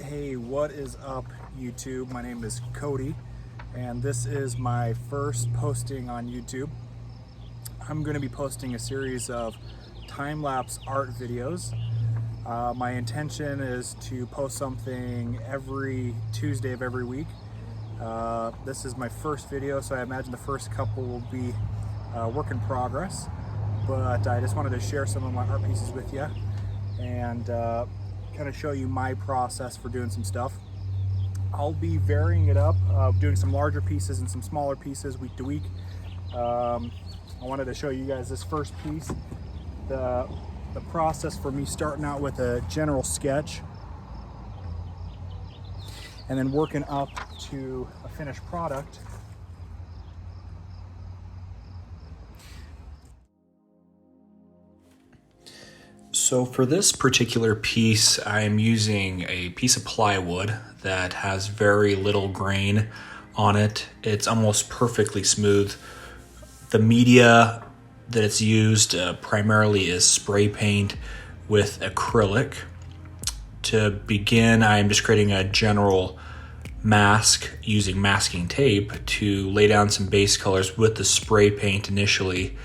Hey, what is up, YouTube? My name is Cody, and this is my first posting on YouTube. I'm going to be posting a series of time-lapse art videos. My intention is to post something every Tuesday of every week. This is my first video, so I imagine the first couple will be work in progress, but I just wanted to share some of my art pieces with you and kind of show you my process for doing some stuff. I'll be varying it up, doing some larger pieces and some smaller pieces week to week. I wanted to show you guys this first piece, the process for me starting out with a general sketch and then working up to a finished product. So for this particular piece, I'm using a piece of plywood that has very little grain on it. It's almost perfectly smooth. The media that it's used primarily is spray paint with acrylic. To begin, I'm just creating a general mask using masking tape to lay down some base colors with the spray paint initially,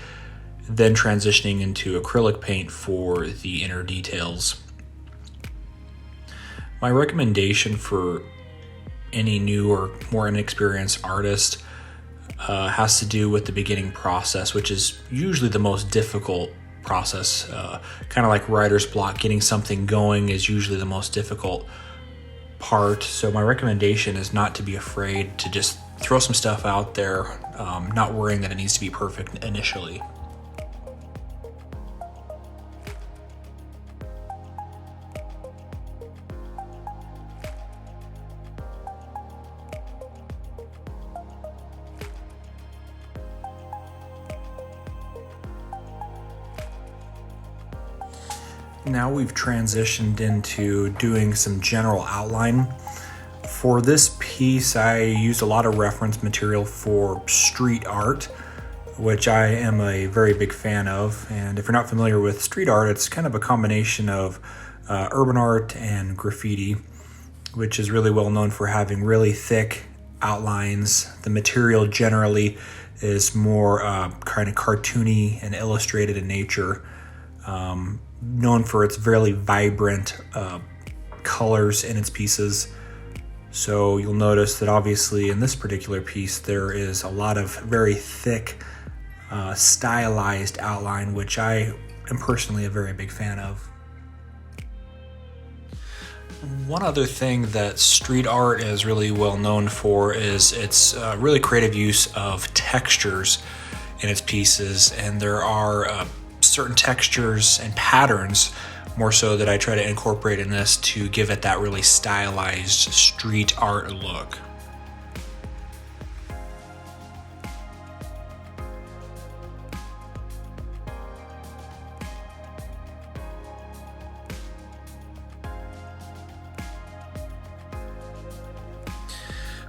then transitioning into acrylic paint for the inner details. My recommendation for any new or more inexperienced artist has to do with the beginning process, which is usually the most difficult process. Kind of like writer's block, getting something going is usually the most difficult part. So my recommendation is not to be afraid to just throw some stuff out there, not worrying that it needs to be perfect initially. Now we've transitioned into doing some general outline. For this piece, I used a lot of reference material for street art, which I am a very big fan of. And if you're not familiar with street art, it's kind of a combination of urban art and graffiti, which is really well known for having really thick outlines. The material generally is more kind of cartoony and illustrated in nature. Known for its very vibrant colors in its pieces. So you'll notice that obviously in this particular piece there is a lot of very thick stylized outline, which I am personally a very big fan of. One other thing that street art is really well known for is its really creative use of textures in its pieces, and there are certain textures and patterns more so that I try to incorporate in this to give it that really stylized street art look.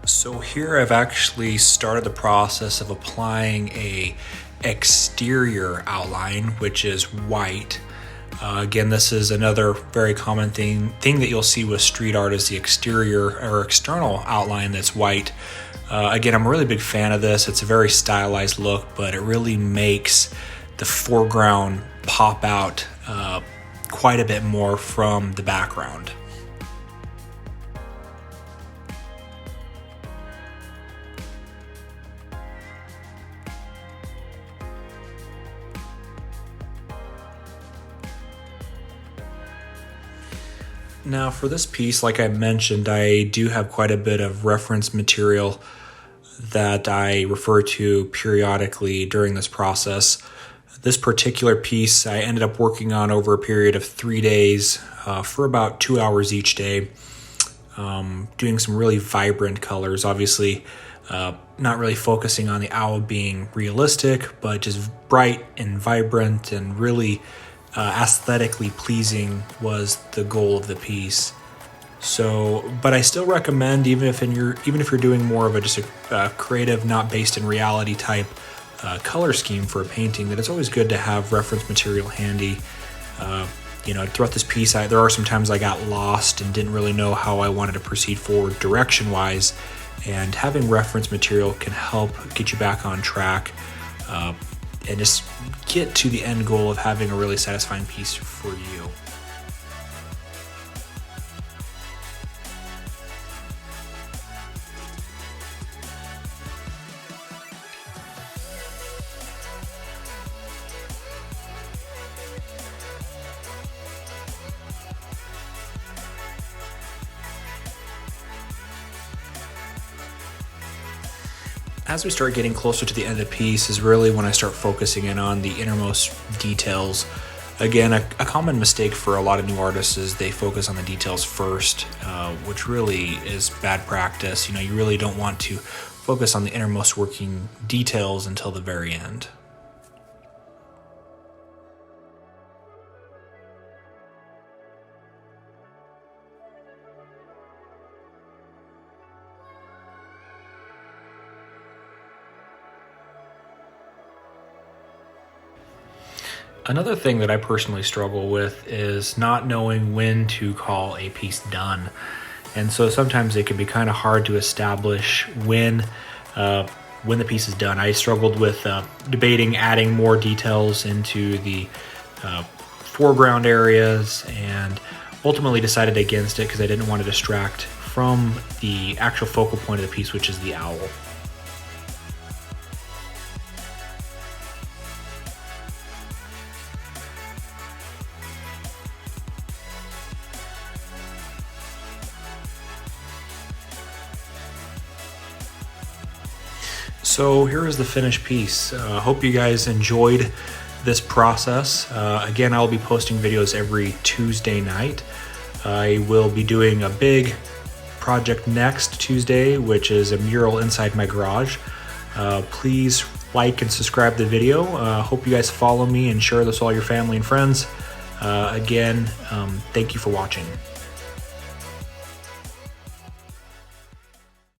So here I've actually started the process of applying a exterior outline, which is white. Again, this is another very common thing that you'll see with street art is the exterior or external outline that's white. Again, I'm a really big fan of this. It's a very stylized look, but it really makes the foreground pop out quite a bit more from the background. Now for this piece, like I mentioned, I do have quite a bit of reference material that I refer to periodically during this process. This particular piece I ended up working on over a period of 3 days for about 2 hours each day, doing some really vibrant colors. Obviously, not really focusing on the owl being realistic, but just bright and vibrant and really aesthetically pleasing was the goal of the piece. So, but I still recommend, even if you're doing more of just a creative, not based in reality type color scheme for a painting, that it's always good to have reference material handy. throughout this piece, there are some times I got lost and didn't really know how I wanted to proceed forward direction-wise, and having reference material can help get you back on track and just get to the end goal of having a really satisfying piece for you. As we start getting closer to the end of the piece is really when I start focusing in on the innermost details. Again, a common mistake for a lot of new artists is they focus on the details first, which really is bad practice. You really don't want to focus on the innermost working details until the very end. Another thing that I personally struggle with is not knowing when to call a piece done. And so sometimes it can be kind of hard to establish when the piece is done. I struggled with debating adding more details into the foreground areas, and ultimately decided against it because I didn't want to distract from the actual focal point of the piece, which is the owl. So here is the finished piece. Hope you guys enjoyed this process. Again, I'll be posting videos every Tuesday night. I will be doing a big project next Tuesday, which is a mural inside my garage. Please like and subscribe to the video. Hope you guys follow me and share this with all your family and friends. Again, thank you for watching.